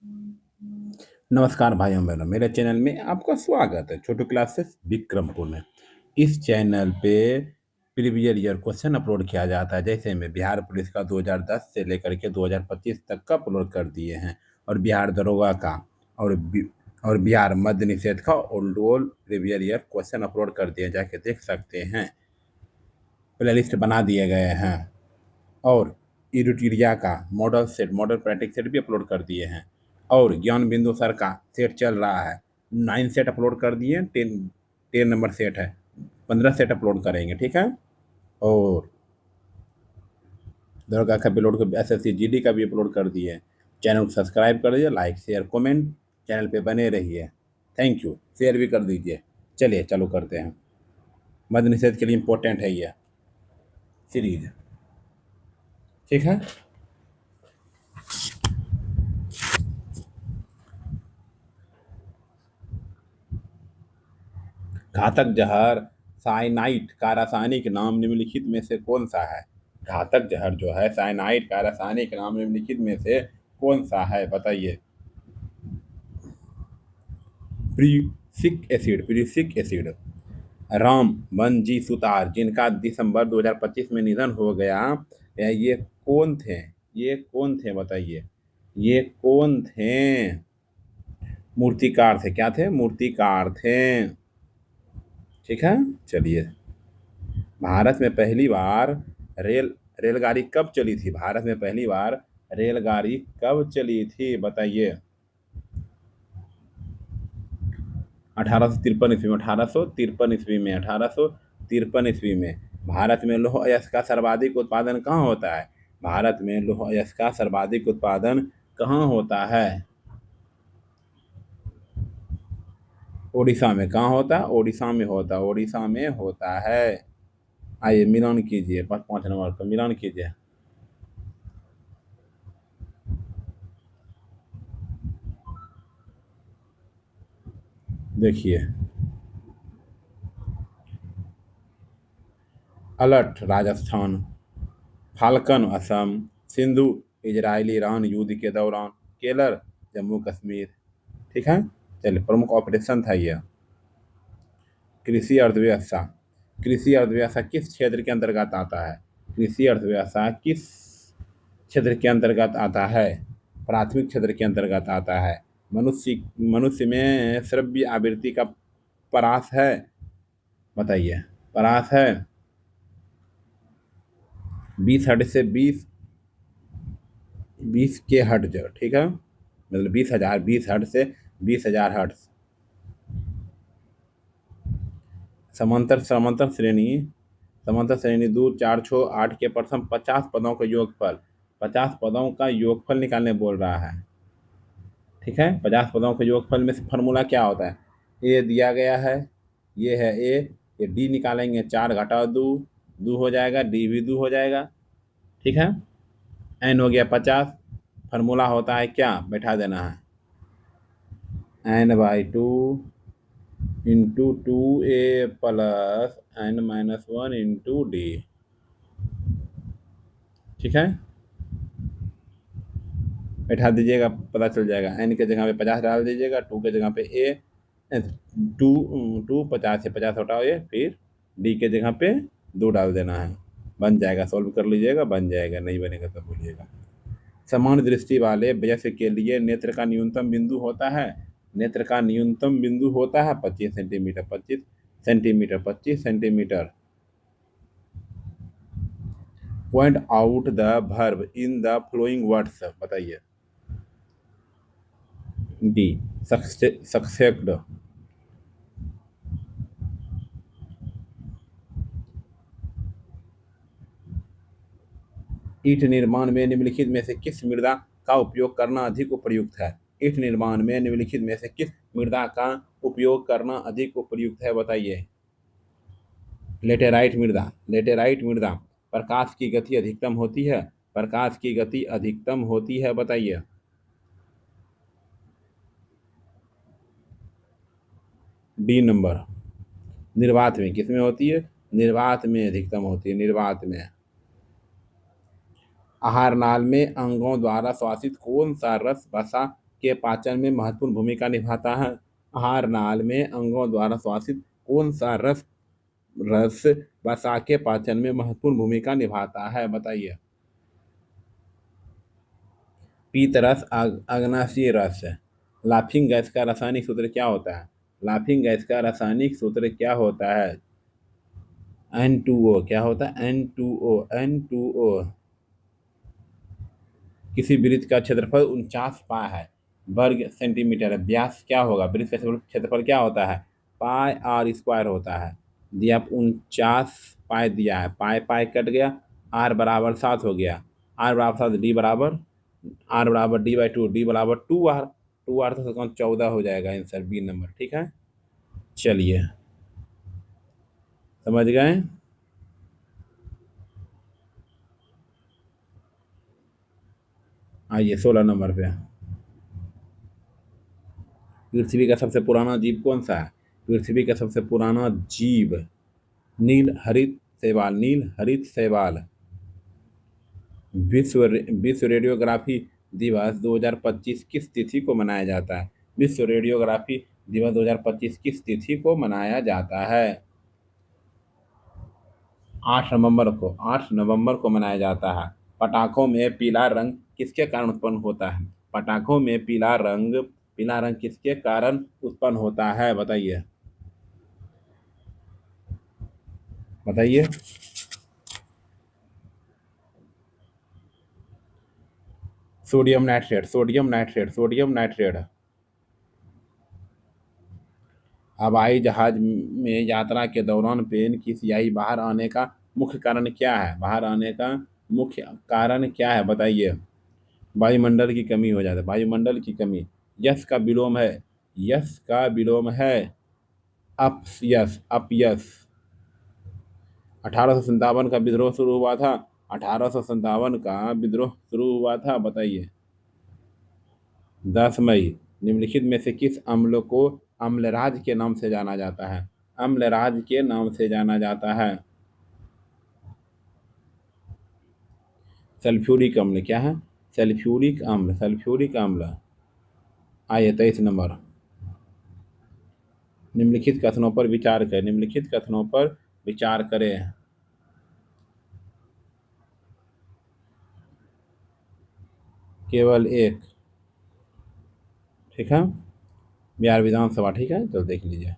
नमस्कार भाइयों बहनों, मेरे चैनल में आपका स्वागत है। छोटू क्लासेस विक्रमपुर में। इस चैनल पे प्रीवियस ईयर क्वेश्चन अपलोड किया जाता है। जैसे में बिहार पुलिस का 2010 से लेकर के 2025 तक का अपलोड कर दिए हैं, और बिहार दरोगा का और बिहार मद्य निषेध का old previous year question upload कर दिए, जाके देख सकते हैं। प्ले लिस्ट बना दिए गए हैं, और इरिट्रिया का मॉडल प्रैक्टिस सेट भी अपलोड कर दिए हैं, और ज्ञान बिंदु सर का सेट चल रहा है। 9 सेट अपलोड कर दिए, 10 नंबर सेट है, 15 सेट अपलोड करेंगे, ठीक है। और दरगाह का भी अपलोड कर, SSC GD का भी अपलोड कर दिए। चैनल को सब्सक्राइब कर दीजिए, लाइक शेयर कमेंट, चैनल पे बने रहिए। थैंक यू, शेयर भी कर दीजिए। चलिए चालू करते हैं। मद्य निषेध के लिए इम्पोर्टेंट है ये सीरीज, ठीक है। घातक जहर साइनाइड का रासायनिक नाम निम्नलिखित में से कौन सा है? घातक जहर जो है साइनाइड का रासायनिक नाम निम्नलिखित में से कौन सा है, बताइए। प्रीसिक एसिड। राम बनजी सुतार, जिनका दिसंबर 2025 में निधन हो गया, ये कौन थे? ये कौन थे बताइए। ये कौन थे? मूर्तिकार थे। क्या थे? मूर्तिकार थे, ठीक है। चलिए, भारत में पहली बार रेलगाड़ी कब चली थी? भारत में पहली बार रेलगाड़ी कब चली थी, बताइए। 1853 ईस्वी में। 1853 में भारत में लौह अयस्क का सर्वाधिक उत्पादन कहाँ होता है? भारत में लौह अयस्क का सर्वाधिक उत्पादन कहाँ होता है? ओडिशा में। कहाँ होता है? ओडिशा में होता है। ओडिशा में होता है। आइए मिलान कीजिए, 5 नंबर का मिलान कीजिए। देखिए, a lot Rajasthan, falcon Assam, Sindhu Israeli Iran युद्ध के दौरान, केलर जम्मू कश्मीर, ठीक है। चलिए, प्रमुख ऑपरेशन था यह। कृषि अर्थव्यवस्था। कृषि अर्थव्यवस्था किस क्षेत्र के अंतर्गत आता है? कृषि अर्थव्यवस्था किस क्षेत्र के अंतर्गत आता है? प्राथमिक क्षेत्र के अंतर्गत आता है। मनुष्य मनुष्य में श्रव्य आवृत्ति का परास है, बताइए। परास है 20 हर्ट्ज से 20 के हर्ट्ज, ठीक है। मतलब 20,000, 20 हर्ट्ज से 20,000 हर्ट्ज। समांतर समांतर श्रेणी दूर 4, 6, 8 के प्रथम 50 पदों का योगफल। 50 पदों का योगफल निकालने बोल रहा है, ठीक है। 50 पदों के योगफल में से फॉर्मूला क्या होता है? ए दिया गया है, ये है ए, ये डी निकालेंगे, 4 घटाओ 2, 2 हो जाएगा, डी भी 2 हो जाएगा, ठीक है। एन हो गया 50। फार्मूला होता है क्या? बैठा देना है, n/2 into 2a plus n-1 into D, ठीक है। बैठा दीजिएगा, पता चल जाएगा। एन के जगह पे 50 डाल दीजिएगा, टू के जगह पे ए, टू टू 50 से 50 हटाओ ये, फिर डी के जगह पे 2 डाल देना है, बन जाएगा। सॉल्व कर लीजिएगा, बन जाएगा। नहीं बनेगा तो बोलिएगा। समान दृष्टि वाले वयस्क के लिए नेत्र का न्यूनतम बिंदु होता है। नेत्र का न्यूनतम बिंदु होता है 25 centimetre. 25 centimetre. Point out the verb in the flowing words, बताइए। डी सक्सेक्ड। ईंट निर्माण में निम्नलिखित में से किस मृदा का उपयोग करना अधिक उपयुक्त है? ईंट निर्माण में निम्नलिखित में से किस मृदा का उपयोग करना अधिक उपयुक्त है, बताइए। लेटेराइट मृदा। लेटेराइट मृदा। प्रकाश की गति अधिकतम होती है। प्रकाश की गति अधिकतम होती है, बताइए। D number. निर्वात में। किसमें होती है? निर्वात में अधिकतम होती है, निर्वात में। आहार नाल में अंगों द्वारा श्वासित कौन सा रस वसा के पाचन में महत्वपूर्ण भूमिका निभाता है? आहार नाल में अंगों द्वारा श्वासित कौन सा रस रस वसा के पाचन में महत्वपूर्ण भूमिका निभाता है? बताइए। पीत रस, अग्नाशयी रस। लाफिंग गैस का रासायनिक सूत्र क्या होता है? लाफिंग गैस का रासायनिक सूत्र क्या होता है? N2O। क्या होता है? N2O। N2O। किसी वृत्त का क्षेत्रफल 49 पाई है वर्ग सेंटीमीटर है। व्यास क्या होगा? वृत्त का क्षेत्रफल क्या होता है? पाई आर स्क्वायर होता है। दिया 49 पाई दिया है, पाई पाई कट गया, आर बराबर 7 हो गया, आर बराबर 7, डी/2, डी बराबर 2 आर, 2 आर तो 14 हो जाएगा आंसर, बी नंबर। ठीक है, चलिए समझ गए। आइए 16 नंबर पे। पृथ्वी का सबसे पुराना जीव कौन सा है? पृथ्वी का सबसे पुराना जीव नील हरित शैवाल, नील हरित शैवाल। विश्व रेडियोग्राफी दिवस 2025 किस तिथि को मनाया जाता है? विश्व रेडियोग्राफी दिवस 2025 किस तिथि को मनाया जाता है? 8 नवंबर को, 8 नवंबर को मनाया जाता है। पटाखों में पीला रंग किसके कारण उत्पन्न होता है? पटाखों में पीला रंग किसके कारण उत्पन्न होता है? बताइए, बताइए। Sodium nitrate, sodium nitrate, sodium nitrate. हवाई जहाज में यात्रा के दौरान पेन की स्याही बाहर आने का मुख्य कारण क्या है? बाहर आने का मुख्य कारण क्या है? बताइए। वायुमंडल की कमी हो जाता है, वायुमंडल की कमी। यश का विलोम है, यश का विलोम है अपयश, अपयश। 1857 का विद्रोह शुरू हुआ था, 1857 का विद्रोह शुरू हुआ था, बताइए। 10 मई। निम्नलिखित में से किस अम्ल को अम्लराज के नाम से जाना जाता है? अम्लराज के नाम से जाना जाता है? सल्फ्यूरिक अम्ल। क्या है? सल्फ्यूरिक अम्ल, सल्फ्यूरिक अम्ल। आइए 23 नंबर। निम्नलिखित कथनों पर विचार करें, निम्नलिखित कथनों पर विचार करें। केवल एक। ठीक है, बिहार विधानसभा। ठीक है, तो देख लीजिए।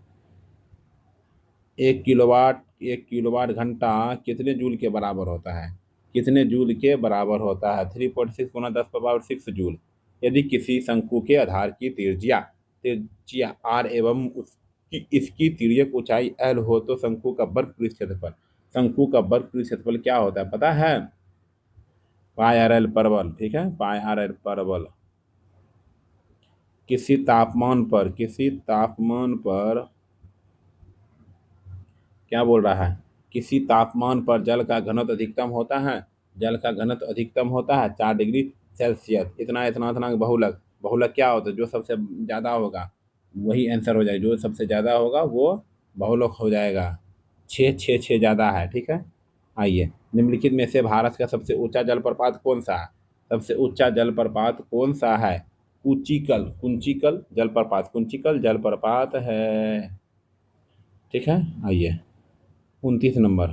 1 किलोवाट कितने जूल के बराबर होता है? कितने जूल के बराबर होता है? 3.6 गुना 10⁻6 जूल। यदि किसी शंकु के आधार की त्रिज्या त्रिज्या r एवं उसकी इसकी तिर्यक ऊंचाई l हो तो शंकु का वर्ग पृष्ठ क्षेत्रफल, शंकु का वर्ग पृष्ठ क्षेत्रफल क्या होता है? पता है? पाई आर एल परवल। ठीक है, पाई आर एल परवल। किसी तापमान पर क्या बोल रहा है? किसी तापमान पर जल का घनत्व अधिकतम होता है, जल का घनत्व अधिकतम होता है 4 डिग्री सेल्सियस। इतना इतना इतना बहुलक, बहुलक क्या होता है? जो सबसे ज़्यादा होगा वही आंसर हो जाएगा, जो सबसे ज़्यादा होगा वो बहुलक हो जाएगा। 6 6 6 ज़्यादा है। ठीक है, आइए। निम्नलिखित में से भारत का सबसे ऊंचा जलप्रपात कौन सा है? सबसे ऊंचा जलप्रपात कौन सा है? कुंचिकल, कुंचिकल जलप्रपात, कुंचिकल जलप्रपात है। ठीक है, आइए 29 नंबर।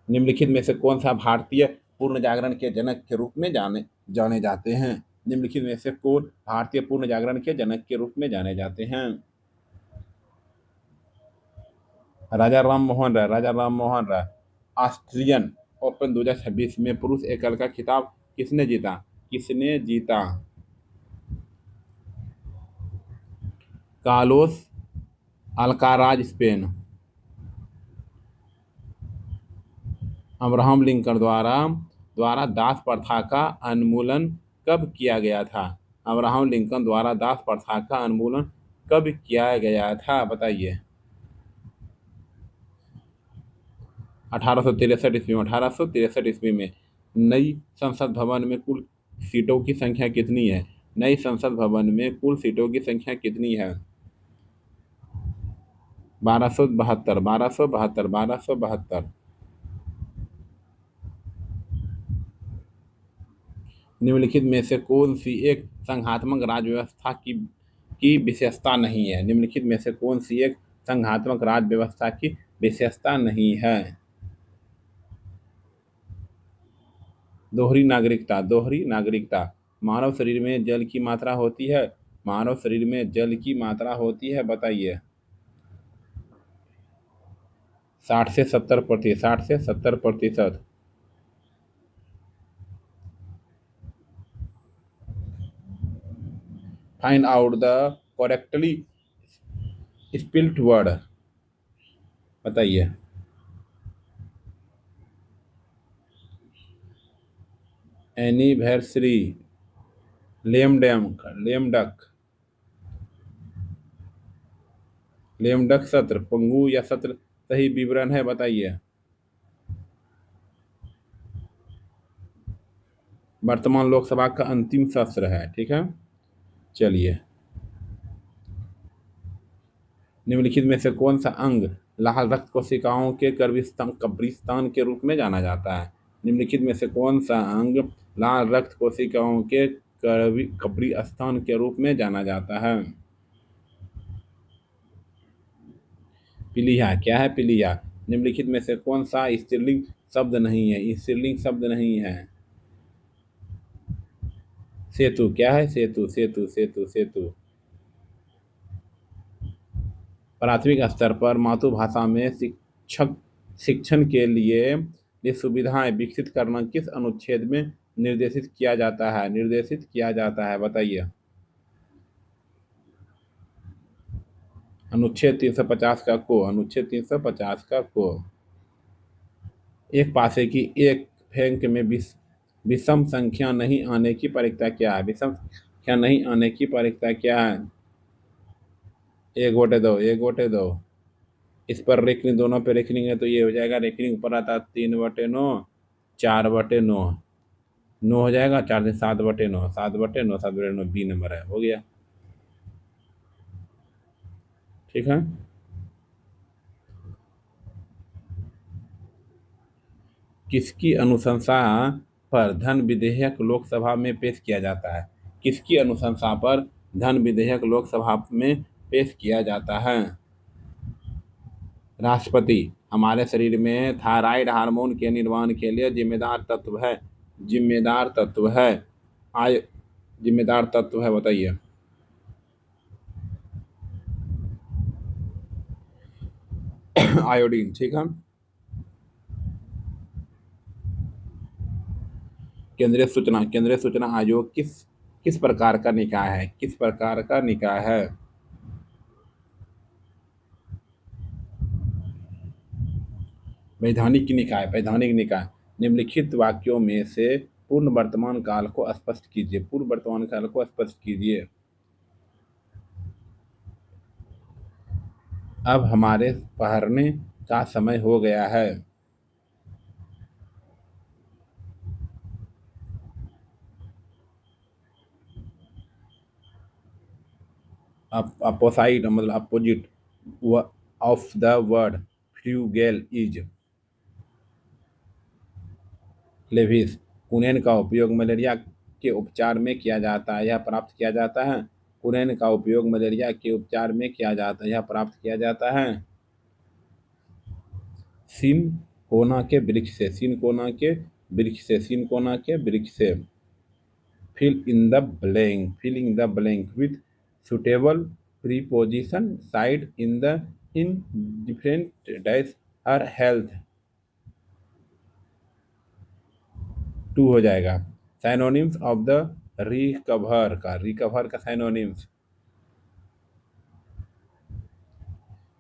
निम्नलिखित में से कौन सा भारतीय पूर्ण जागरण के जनक के रूप में जाने जाने जाते हैं? निम्नलिखित में से कौन भारतीय पूर्ण जागरण के जनक के रूप में जाने जाते हैं? राजा राम मोहन राय, राजा राम मोहन राय। ऑस्ट्रियन ओपन 2026 में पुरुष एकल का खिताब किसने जीता? किसने जीता? Carlos Alcaraz, Spain. Abraham Lincoln द्वारा द्वारा दास प्रथा का उन्मूलन कब किया गया था? अब्राहम लिंकन द्वारा दास प्रथा का उन्मूलन कब किया गया था? बताइए। 1863 ईस्वी में, 1863 ईस्वी में। नई संसद भवन में कुल सीटों की संख्या कितनी है? नई संसद भवन में कुल सीटों की संख्या कितनी है? 1272, 1272, 1272। निम्नलिखित में से कौन सी एक संघात्मक राज्य व्यवस्था की विशेषता नहीं है? निम्नलिखित में से कौन सी एक संघात्मक राज्य व्यवस्था की विशेषता नहीं है? दोहरी नागरिकता। दोहरी नागरिकता। मानव शरीर में जल की मात्रा होती है। मानव शरीर में जल की मात्रा होती है, बताइए। 60 से 70%। 60 से 70%। Find out the correctly spelled word, बताइए। Anniversary. Lame dam. Lame duck. Lame duck सत्र, पंगु या सत्र सही विवरण है, बताइए। वर्तमान लोकसभा का अंतिम सत्र है, ठीक है। चलिए, निम्नलिखित में से कौन सा अंग लाल रक्त कोशिकाओं के कब्रिस्तान के रूप में जाना जाता है? निम्नलिखित में से कौन सा अंग लाल रक्त कोशिकाओं के कब्रिस्तान के रूप में जाना जाता है? पीलिया। क्या है पीलिया? निम्नलिखित में से कौन सा स्त्रीलिंग शब्द नहीं है? स्त्रीलिंग शब्द नहीं है। सेतु। क्या है? सेतु सेतु सेतु सेतु। प्राथमिक स्तर पर मातृभाषा में शिक्षक शिक्षण के लिए ये सुविधाएं विकसित करना किस अनुच्छेद में निर्देशित किया जाता है? निर्देशित किया जाता है, बताइए। अनुच्छेद 350 का को। अनुच्छेद 350 का को। एक पासे की एक फेंक में विषम संख्या नहीं आने की प्रायिकता क्या है? विषम संख्या नहीं आने की प्रायिकता क्या है? 1/2। 1/2। इस पर रेखनी, दोनों पे रेखनी है तो ये हो जाएगा, रेखनी ऊपर आता है 3/9, 4/9। 9 हो जाएगा, 4 से 7/9। 7/9, 7/9 बी नंबर है, हो गया। ठीक है। किसकी अनुशंसा पर धन विधेयक लोकसभा में पेश किया जाता है? किसकी अनुशंसा पर धन विधेयक लोकसभा में पेश किया जाता है? राष्ट्रपति। हमारे शरीर में थायराइड हार्मोन के निर्माण के लिए जिम्मेदार तत्व है। जिम्मेदार तत्व है। आय जिम्मेदार तत्व है, बताइए। आयोडीन, ठीक है। केंद्रीय सूचना आयोग किस किस प्रकार का निकाय है? किस प्रकार का निकाय है? वैधानिक निकाय। वैधानिक निकाय। निम्नलिखित वाक्यों में से पूर्ण वर्तमान काल को स्पष्ट कीजिए। पूर्ण वर्तमान काल को स्पष्ट कीजिए। अब हमारे पहरने का समय हो गया है। अपोसाइड मतलब opposite of the word frugal is lavish. कुनैन का उपयोग मलेरिया के उपचार में किया जाता है, यह प्राप्त किया जाता है। कुनैन का उपयोग मलेरिया के उपचार में किया जाता है, यह प्राप्त किया जाता है। सिनकोना के वृक्ष से। सिनकोना के वृक्ष से। सिनकोना के वृक्ष से। fill in the blank. Fill in the blank with suitable preposition side in the indifferent dash her health। 2 हो जाएगा। साइनोनिम्स ऑफ द रिकवर का साइनोनिम्स।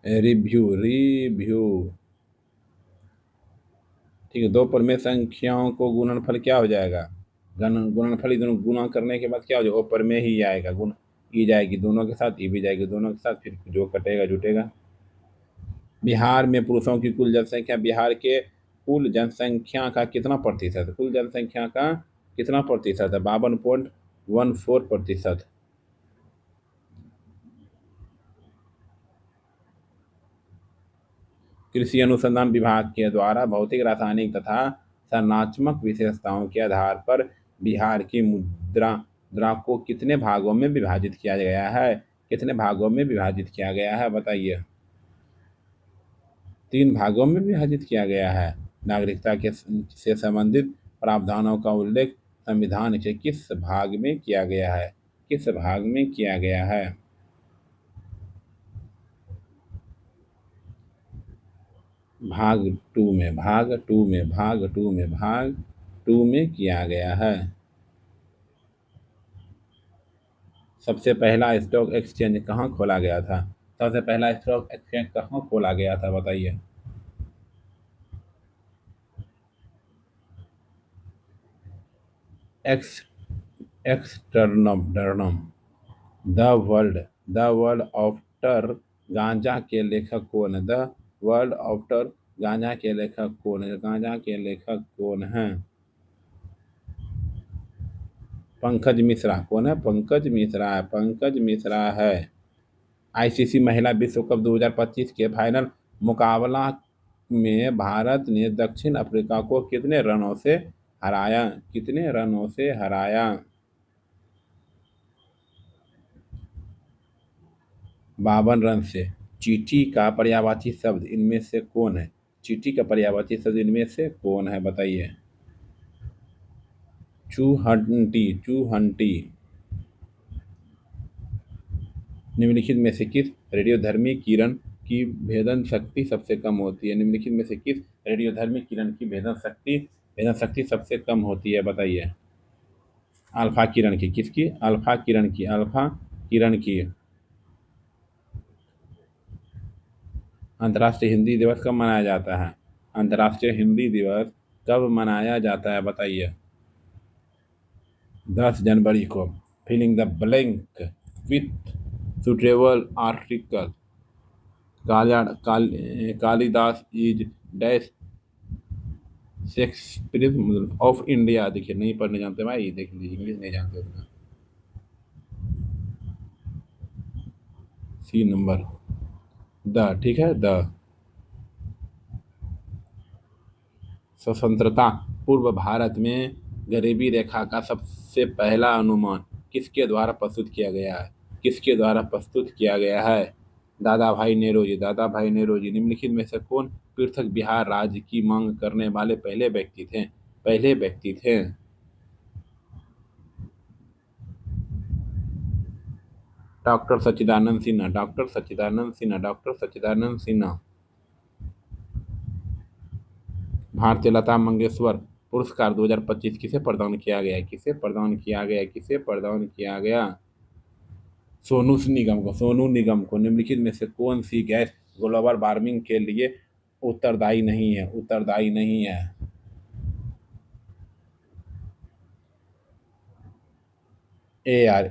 रिव्यू। रिव्यू। ठीक है। दो परमेय संख्याओं को गुणनफल क्या हो जाएगा? गुणनफल दोनों गुणा करने के बाद क्या हो जाएगा? ऊपर में ही आएगा, गुण ई जाएगी दोनों के साथ, ई भी जाएगी दोनों के साथ, फिर जो कटेगा जुटेगा। बिहार में पुरुषों की कुल जनसंख्या। बिहार के कुल जनसंख्या का कितना प्रतिशत? कुल जनसंख्या का कितना प्रतिशत है? 52.14%। कृषि अनुसंधान विभाग के द्वारा भौतिक, रासायनिक तथा संरचनात्मक विशेषताओं के आधार पर बिहार की मुद्रा को कितने भागों में विभाजित किया गया है? कितने भागों में विभाजित किया गया है बताइए? 3 भागों में विभाजित किया गया है। नागरिकता के से संबंधित प्रावधानों का उल्लेख संविधान के किस भाग में किया गया है? किस भाग में किया गया है? भाग टू में, भाग टू में, भाग टू में, भाग टू में किया गया है। सबसे पहला स्टॉक एक्सचेंज कहाँ खोला गया था? सबसे पहला स्टॉक एक्सचेंज कहाँ खोला गया था बताइए? एक्स एक्सटर्नम the world the world after गांजा के लेखक कौन है? द वर्ल्ड आफ्टर गांजा के लेखक कौन है? गांजा के लेखक कौन है? पंकज मिश्रा। कौन है? पंकज मिश्रा है, पंकज मिश्रा है। आईसीसी महिला विश्व कप 2025 के फाइनल मुकाबला में भारत ने दक्षिण अफ्रीका को कितने रनों से हराया? कितने रनों से हराया? 52 रन से। चींटी का पर्यायवाची शब्द इनमें से कौन है? चींटी का पर्यायवाची शब्द इनमें से कौन है बताइए? चूहंटी, चूहंटी। निम्नलिखित में से किस रेडियोधर्मी किरण की भेदन शक्ति सबसे कम होती है? निम्नलिखित में से किस रेडियोधर्मी किरण की भेदन शक्ति सबसे कम होती है बताइए? अल्फा किरण की। किसकी? अल्फा किरण की, अल्फा किरण की। अंतर्राष्ट्रीय हिंदी दिवस कब मनाया जाता है? अंतर्राष्ट्रीय हिंदी दिवस कब मनाया जाता है बताइए? 10 जनवरी को। Filling the blank with suitable article. Kalidas is dash Shakespeare of India. देखिए नहीं पढ़ने जानते भाई, देख लीजिए इंग्लिश नहीं जानते उतना। सी नंबर। द, ठीक है, द। स्वतंत्रता पूर्व भारत में गरीबी रेखा का सबसे पहला अनुमान किसके द्वारा प्रस्तुत किया गया है? किसके द्वारा प्रस्तुत किया गया है? दादा भाई नेहरू दादा भाई नेहरू निम्नलिखित में से कौन पृथक बिहार राज्य की मांग करने वाले पहले व्यक्ति थे? पहले व्यक्ति थे। डॉक्टर सच्चिदानंद सिन्हा, डॉक्टर सच्चिदानंद सिन्हा, डॉक्टर सच्चिदानंद सिन्हा। भारतीय लता मंगेशकर पुरस्कार 2025 किसे प्रदान किया गया? किसे प्रदान किया गया? किसे प्रदान किया गया? सोनू निगम को, सोनू निगम को। निम्नलिखित में से कौन सी गैस ग्लोबल वार्मिंग के लिए उत्तरदायी नहीं है? उत्तरदायी नहीं है। A R.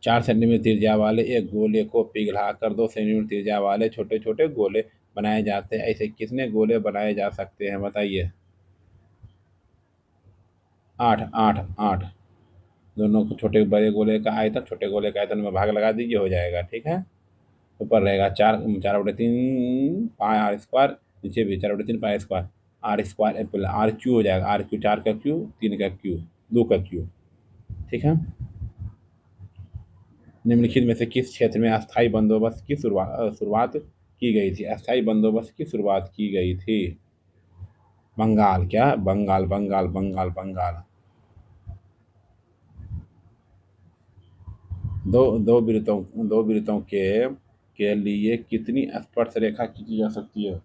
4 सेंटीमीटर त्रिज्या वाले एक गोले को पिघलाकर 2 सेंटीमीटर त्रिज्या वाले छोटे छोटे गोले बनाए जाते हैं। ऐसे कितने गोले बनाए जा सकते हैं बताइए? 8, 8, 8। दोनों को छोटे बड़े गोले का आयतन छोटे गोले का आयतन में भाग लगा दीजिए, हो जाएगा। ठीक है। ऊपर रहेगा 4, 4/3 पाई आर स्क्वायर। नीचे भी 4/3 पाई स्क्वायर आर स्क्वायर एप्पल आर क्यू हो जाएगा। आर क्यू 4 का क्यू, 3 का क्यू, 2 का क्यू। ठीक है। निम्नलिखित में से किस क्षेत्र में अस्थायी बंदोबस्त की शुरुआत की गई थी? अस्थायी बंदोबस्त की शुरुआत की गई थी। बंगाल। क्या? बंगाल, बंगाल, बंगाल, बंगाल। दो दो वृत्तों के लिए कितनी स्पर्श रेखा खींची जा सकती है?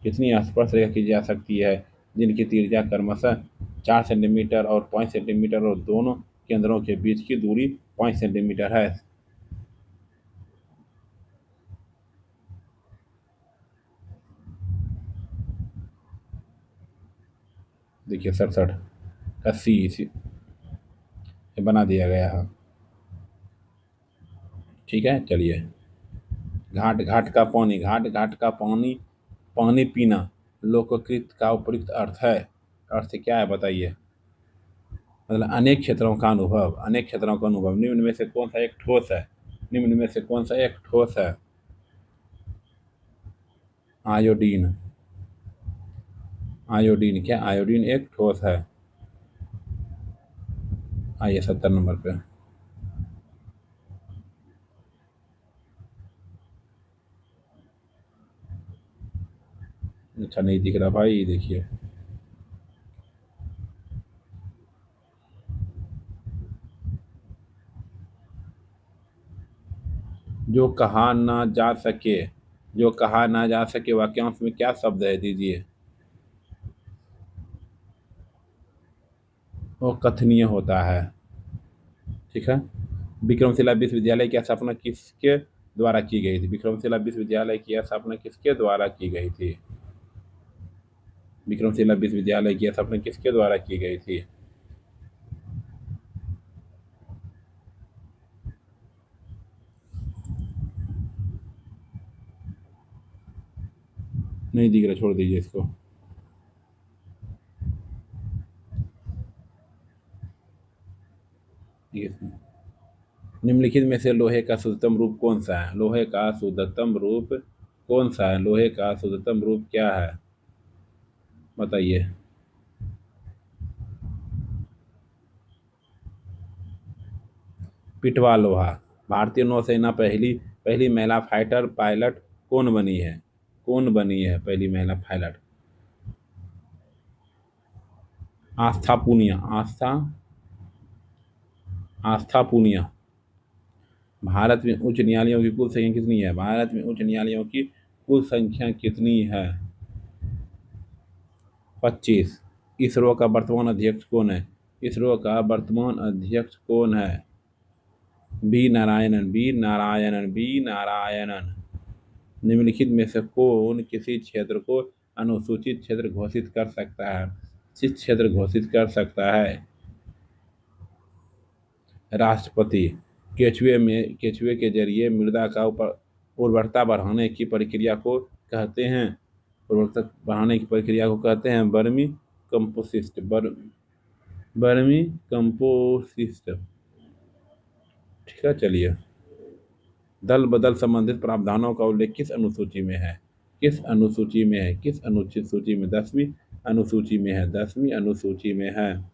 कितनी स्पर्श रेखा खींची जा सकती है जिनकी त्रिज्या क्रमशः 4 सेंटीमीटर और 5 सेंटीमीटर और दोनों केंद्रों के बीच की दूरी 5 सेंटीमीटर है? देखिए 67 का सी बना दिया गया है। ठीक है, चलिए। घाट घाट का पानी, घाट घाट का पानी, पानी पीना लोककृत का उपयुक्त अर्थ है। अर्थ क्या है बताइए? मतलब अनेक क्षेत्रों का अनुभव, अनेक क्षेत्रों का अनुभव। निम्न में से कौन सा एक ठोस है? निम्न में से कौन सा एक ठोस है? आयोडीन। आयोडीन, क्या आयोडीन एक ठोस है? आइए 70 नंबर पे। अच्छा नहीं दिख रहा भाई, देखिए। जो कहा ना जा सके, जो कहा ना जा सके वाक्यांश में क्या शब्द है, दीजिए। वो कथनीय होता है। ठीक है। विक्रमशिला विश्वविद्यालय की स्थापना किसके द्वारा की गई थी? विक्रमशिला विश्वविद्यालय की स्थापना किसके द्वारा की गई थी? विक्रमशिला विश्वविद्यालय की स्थापना किसके द्वारा की गई थी? नहीं दिख रहा, छोड़ दीजिए इसको। ये इसमें। निम्नलिखित में से लोहे का शुद्धतम रूप कौन सा है? लोहे का शुद्धतम रूप कौन सा है? लोहे का शुद्धतम रूप क्या है? बताइए। पिटवा लोहा। भारतीय नौसेना पहली पहली महिला फाइटर पायलट कौन बनी है? कौन बनी है पहली महिला पायलट? आस्था पूनिया। आस्था पूनिया। भारत में उच्च न्यायालयों की कुल संख्या कितनी है? भारत में उच्च न्यायालयों की कुल संख्या कितनी है? 25। इसरो का वर्तमान अध्यक्ष कौन है? इसरो का वर्तमान अध्यक्ष कौन है? बी नारायणन। निम्नलिखित में से कौन किसी क्षेत्र को अनुसूचित क्षेत्र घोषित कर सकता है? किस क्षेत्र घोषित कर सकता है? राष्ट्रपति। केचुए के जरिए मृदा का उर्वरता बढ़ाने की प्रक्रिया को कहते हैं। उर्वरता बढ़ाने की प्रक्रिया को कहते हैं बर्मी कंपोसिस्ट। ठीक है, चलिए। दल बदल संबंधित प्रावधानों का उल्लेख किस अनुसूची में है? किस अनुसूची में है? किस अनुचित सूची में? 10वीं अनुसूची में है। 10वीं अनुसूची में है।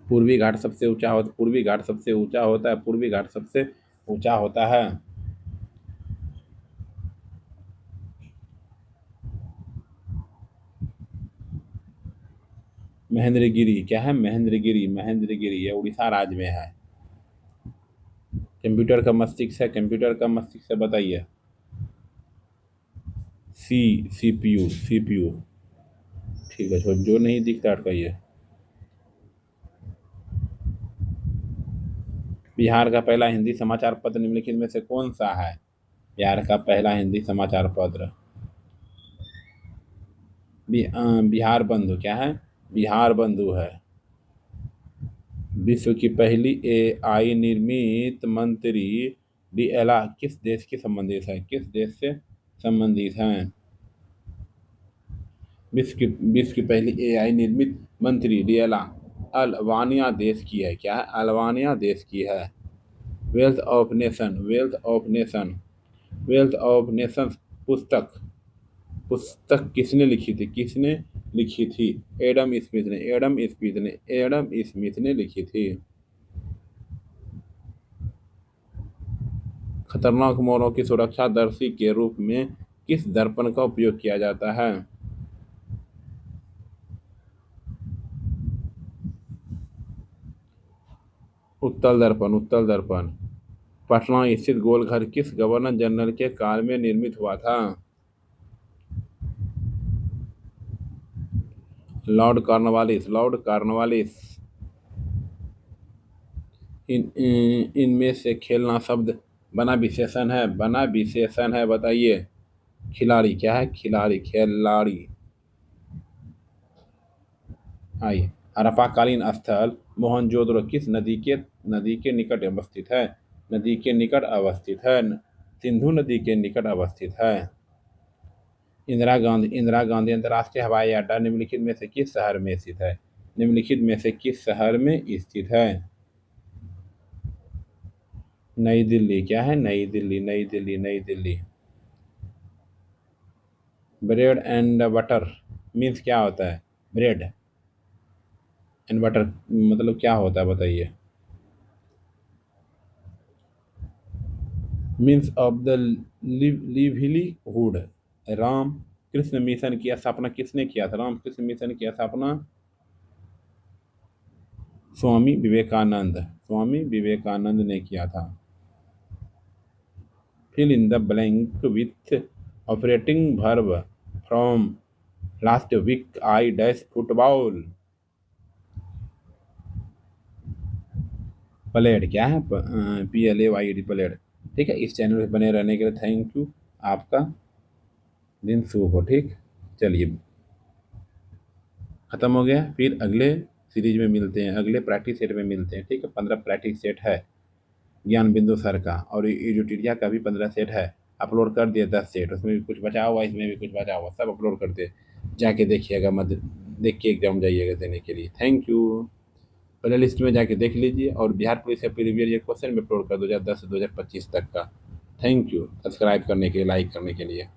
पूर्वी घाट सबसे ऊंचा होता है। पूर्वी घाट सबसे ऊंचा होता है। महेंद्रगिरी, क्या है? महेंद्रगिरी ये उड़ीसा राज्य में है। कंप्यूटर का मस्तिष्क है। कंप्यूटर का मस्तिष्क है, बताइए। C CPU. ठीक है, जो नहीं दिखता अटकाइए। बिहार का पहला हिंदी समाचार पत्र निम्नलिखित में से कौन सा है? बिहार का पहला हिंदी समाचार पत्र। बिहार बंधु, क्या है? बिहार बंधु है। विश्व की पहली एआई निर्मित मंत्री डीएलआ किस देश की संबंधित है? किस देश से संबंधित है? विश्व की पहली एआई निर्मित मंत्री डीएलआ अल्बानिया देश की है। क्या है? अल्बानिया देश की है। वेल्थ ऑफ नेशंस पुस्तक पुस्तक किसने लिखी थी? किसने लिखी थी? एडम स्मिथ ने लिखी थी। खतरनाक मोड़ों की सुरक्षादर्शी के रूप में किस दर्पण का उपयोग किया जाता है? उत्तल दर्पण। पटना स्थित गोलघर किस गवर्नर जनरल के काल में निर्मित हुआ था? Lord Cornwallis. इनमें से खेलना शब्द बना विशेषण है, बताइए। खिलाड़ी, क्या है? खिलाड़ी। आइए। हड़प्पाकालीन स्थल मोहनजोदड़ो किस नदी के निकट अवस्थित है? नदी के निकट अवस्थित है। सिंधु नदी के निकट अवस्थित है। इंदिरा गांधी अंतर्राष्ट्रीय हवाई अड्डा निम्नलिखित में से किस शहर में स्थित है? निम्नलिखित में से किस शहर में स्थित है? नई दिल्ली, क्या है? नई Delhi. Bread and butter means क्या होता है? ब्रेड एंड बटर मतलब क्या होता है बताइए? Means of the livelihood. Ram Krishna mission की स्थापना किसने किया था? राम कृष्ण मिशन की स्थापना स्वामी विवेकानंद, स्वामी विवेकानंद ने किया था। Fill in the blank with operating verb from last week I dash football. Played क्या है? PLAYD played. ठीक है, इस चैनल पे बने रहने के लिए थैंक यू। आपका दिन शुभ हो। ठीक, चलिए खत्म हो गया। फिर अगले सीरीज में मिलते हैं, अगले प्रैक्टिस सेट में मिलते हैं। ठीक है, 15 प्रैक्टिस सेट है ज्ञान बिंदु सर का, और यूटिलिया का भी 15 सेट है। अपलोड कर दिए 10 सेट, उसमें भी कुछ बचा हुआ, इसमें भी कुछ बचा हुआ, सब अपलोड कर दे। जाके देखिएगा, मत देख के एग्जाम जाइएगा देने के लिए। Thank you. प्ले लिस्ट में जाके देख लीजिए, और बिहार पुलिस का प्रीवियस ईयर क्वेश्चन में अपलोड कर 2010 से 2025 तक का। थैंक यू सब्सक्राइब करने के लिए, लाइक करने के लिए।